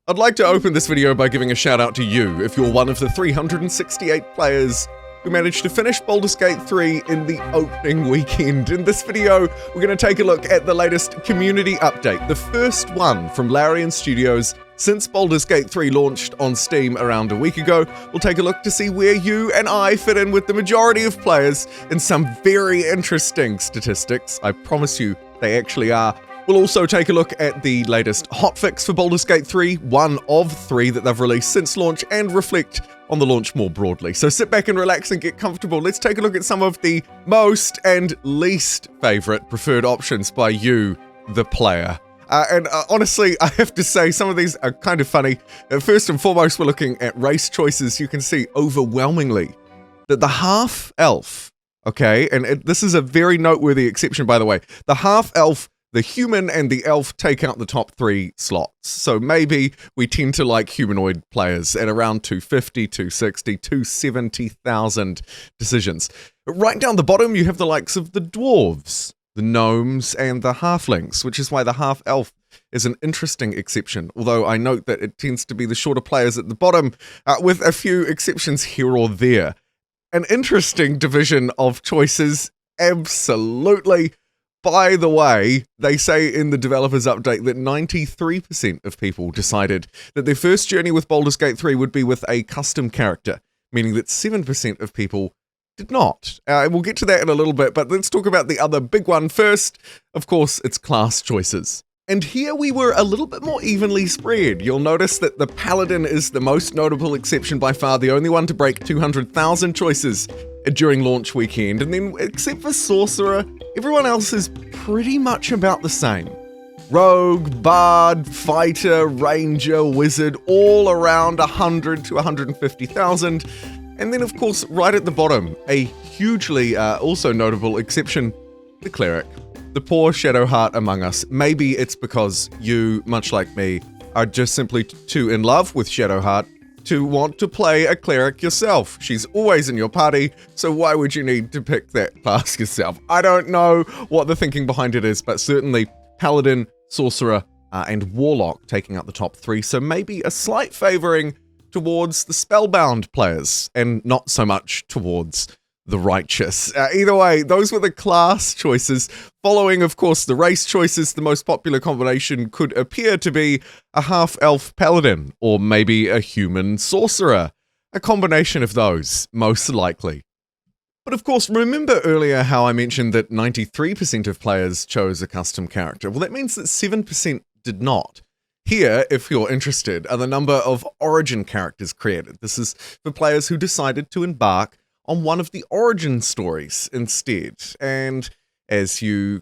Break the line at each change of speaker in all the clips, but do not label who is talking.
I'd like to open this video by giving a shout out to you if you're one of the 368 players who managed to finish Baldur's Gate 3 in the opening weekend. In this video, we're going to take a look at the latest community update, the first one from Larian Studios since Baldur's Gate 3 launched on Steam around a week ago. We'll take a look to see where you and I fit in with the majority of players in some very interesting statistics. I promise you they actually are. We'll also take a look at the latest hotfix for Baldur's Gate 3, one of 3 that they've released since launch, and reflect on the launch more broadly. So sit back and relax and get comfortable. Let's take a look at some of the most and least favorite preferred options by you, the player. Honestly, I have to say some of these are kind of funny. First and foremost, we're looking at race choices. You can see overwhelmingly that the half-elf, okay, and this is a very noteworthy exception, by the way, the half-elf, the human and the elf take out the top 3 slots. So maybe we tend to like humanoid players at around 250, 260, 270,000 decisions. Right down the bottom, you have the likes of the dwarves, the gnomes, and the halflings, which is why the half-elf is an interesting exception, although I note that it tends to be the shorter players at the bottom, with a few exceptions here or there. An interesting division of choices, absolutely. By the way, they say in the developers update that 93% of people decided that their first journey with Baldur's Gate 3 would be with a custom character, meaning that 7% of people did not. We'll get to that in a little bit, but let's talk about the other big one first. Of course, it's class choices. And here we were a little bit more evenly spread. You'll notice that the Paladin is the most notable exception by far, the only one to break 200,000 choices during launch weekend. And then, except for Sorcerer, everyone else is pretty much about the same. Rogue, Bard, Fighter, Ranger, Wizard, all around 100 to 150,000. And then, of course, right at the bottom, a hugely also notable exception, the Cleric. The poor Shadowheart among us. Maybe it's because you, much like me, are just simply too in love with Shadowheart to want to play a cleric yourself. She's always in your party, so why would you need to pick that class yourself? I don't know what the thinking behind it is, but certainly Paladin, Sorcerer, and Warlock taking up the top 3, so maybe a slight favoring towards the Spellbound players, and not so much towards the righteous. Either way, those were the class choices. Following, of course, the race choices, the most popular combination could appear to be a half-elf paladin, or maybe a human sorcerer. A combination of those, most likely. But of course, remember earlier how I mentioned that 93% of players chose a custom character? Well, that means that 7% did not. Here, if you're interested, are the number of origin characters created. This is for players who decided to embark on one of the origin stories instead. And as you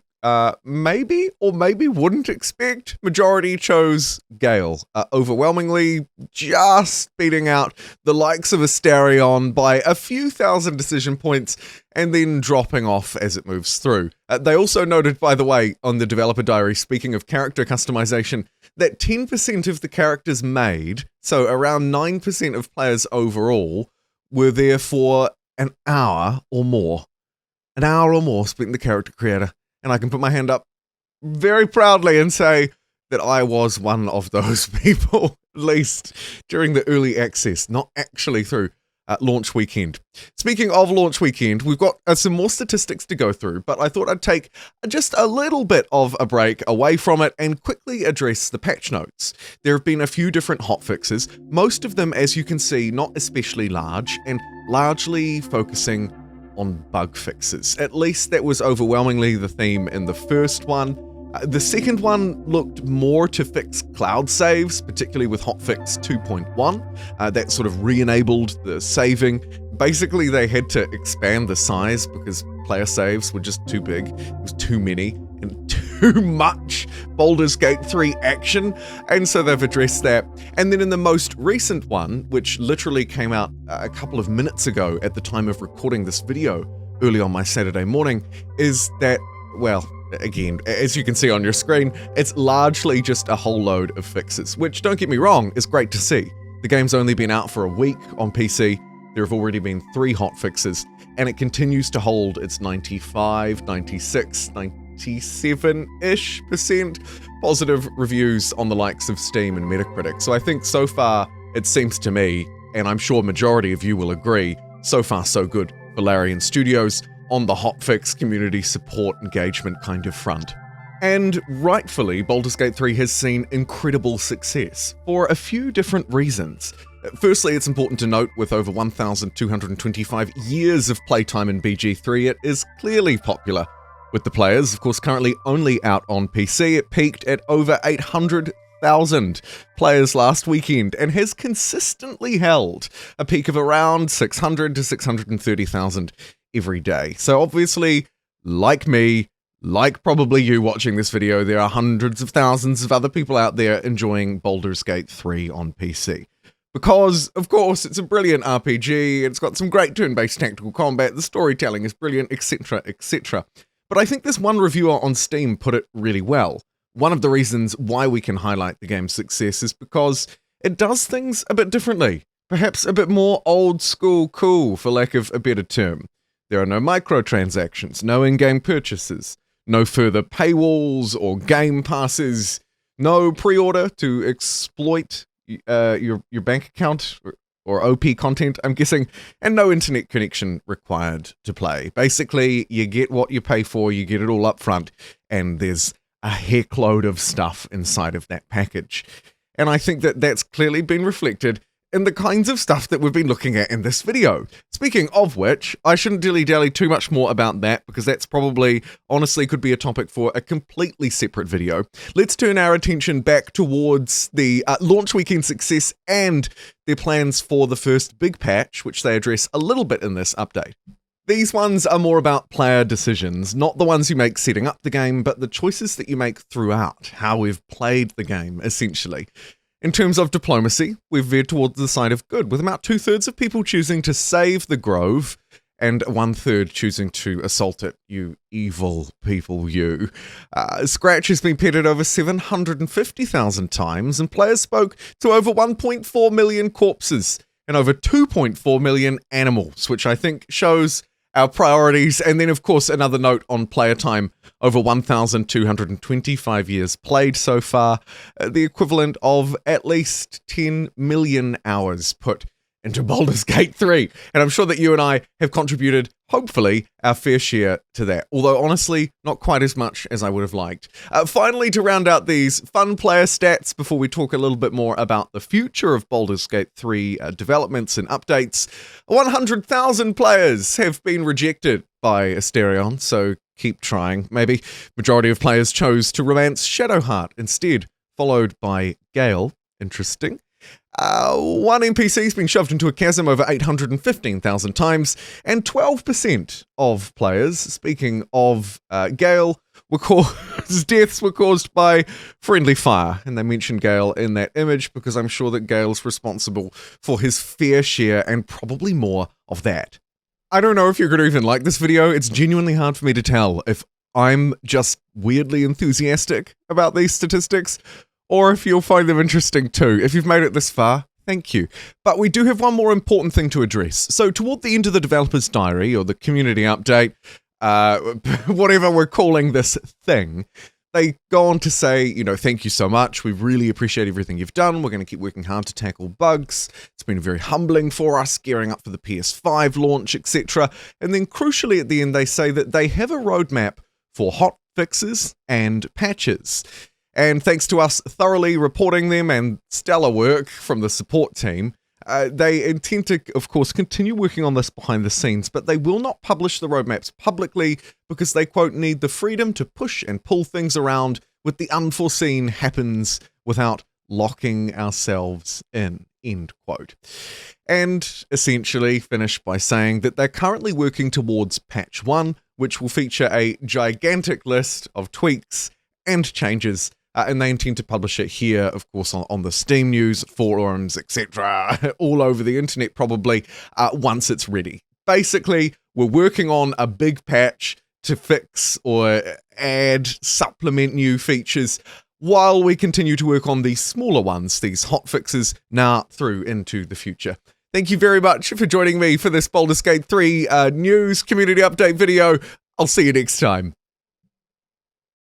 maybe or maybe wouldn't expect, majority chose Gale, overwhelmingly just beating out the likes of Astarion by a few thousand decision points and then dropping off as it moves through. They also noted, by the way, on the developer diary, speaking of character customization, that 10% of the characters made, so around 9% of players overall, were there for an hour or more. An hour or more spent in the character creator. And I can put my hand up very proudly and say that I was one of those people, at least during the early access, not actually through launch weekend. Speaking of launch weekend, we've got some more statistics to go through, but I thought I'd take just a little bit of a break away from it and quickly address the patch notes. There have been a few different hotfixes, most of them, as you can see, not especially large, and largely focusing on bug fixes. At least that was overwhelmingly the theme in the first one. The second one looked more to fix cloud saves, particularly with hotfix 2.1. That sort of re-enabled the saving. Basically, they had to expand the size because player saves were just too big. It was too many and too much Baldur's Gate 3 action, and so they've addressed that. And then in the most recent one, which literally came out a couple of minutes ago at the time of recording this video, early on my Saturday morning, is that, well, again, as you can see on your screen, it's largely just a whole load of fixes, which, don't get me wrong, is great to see. The game's only been out for a week on PC. There have already been 3 hotfixes, and it continues to hold its 95, 96, 97-ish% positive reviews on the likes of Steam and Metacritic. So I think so far, it seems to me, and I'm sure majority of you will agree, so far so good for Larian Studios on the Hotfix community support engagement kind of front. And rightfully, Baldur's Gate 3 has seen incredible success for a few different reasons. Firstly, it's important to note with over 1,225 years of playtime in BG3, it is clearly popular with the players. Of course, currently only out on PC, it peaked at over 800,000 players last weekend and has consistently held a peak of around 600 to 630,000 every day. So obviously, like me, like probably you watching this video, there are hundreds of thousands of other people out there enjoying Baldur's Gate 3 on PC. Because, of course, it's a brilliant RPG, it's got some great turn-based tactical combat, the storytelling is brilliant, etc., etc. But I think this one reviewer on Steam put it really well. One of the reasons why we can highlight the game's success is because it does things a bit differently. Perhaps a bit more old-school cool, for lack of a better term. There are no microtransactions, no in-game purchases, no further paywalls or game passes, no pre-order to exploit your bank account or OP content, I'm guessing, and no internet connection required to play. Basically, you get what you pay for, you get it all up front, and there's a heckload of stuff inside of that package. And I think that that's clearly been reflected in the kinds of stuff that we've been looking at in this video. Speaking of which, I shouldn't dilly-dally too much more about that, because that's probably, honestly, could be a topic for a completely separate video. Let's turn our attention back towards the launch weekend success and their plans for the first big patch, which they address a little bit in this update. These ones are more about player decisions, not the ones you make setting up the game, but the choices that you make throughout, how we've played the game, essentially. In terms of diplomacy, we've veered towards the side of good, with about 2/3 of people choosing to save the Grove, and 1/3 choosing to assault it. You evil people, you. Scratch has been petted over 750,000 times, and players spoke to over 1.4 million corpses and over 2.4 million animals, which I think shows our priorities. And then, of course, another note on player time, over 1,225 years played so far, the equivalent of at least 10 million hours put into Baldur's Gate 3. And I'm sure that you and I have contributed, hopefully, our fair share to that. Although, honestly, not quite as much as I would have liked. Finally, to round out these fun player stats, before we talk a little bit more about the future of Baldur's Gate 3 developments and updates, 100,000 players have been rejected by Asterion, so keep trying. Maybe majority of players chose to romance Shadowheart instead, followed by Gale. Interesting. One NPC's been shoved into a chasm over 815,000 times, and 12% of players, speaking of Gale, his deaths were caused by friendly fire. And they mentioned Gale in that image because I'm sure that Gale's responsible for his fair share and probably more of that. I don't know if you're going to even like this video. It's genuinely hard for me to tell if I'm just weirdly enthusiastic about these statistics, or if you'll find them interesting too. If you've made it this far, thank you. But we do have one more important thing to address. So toward the end of the developer's diary, or the community update, whatever we're calling this thing, they go on to say, thank you so much. We really appreciate everything you've done. We're going to keep working hard to tackle bugs. It's been very humbling for us, gearing up for the PS5 launch, etc. And then crucially at the end, they say that they have a roadmap for hot fixes and patches. And thanks to us thoroughly reporting them and stellar work from the support team, they intend to, of course, continue working on this behind the scenes, but they will not publish the roadmaps publicly because they, quote, need the freedom to push and pull things around with the unforeseen happens without locking ourselves in, end quote. And essentially finish by saying that they're currently working towards patch 1, which will feature a gigantic list of tweaks and changes. And they intend to publish it here, of course, on the Steam news, forums, etc., all over the internet probably, once it's ready. Basically, we're working on a big patch to fix or add, supplement new features, while we continue to work on these smaller ones, these hot fixes, now through into the future. Thank you very much for joining me for this Baldur's Gate 3 news community update video. I'll see you next time.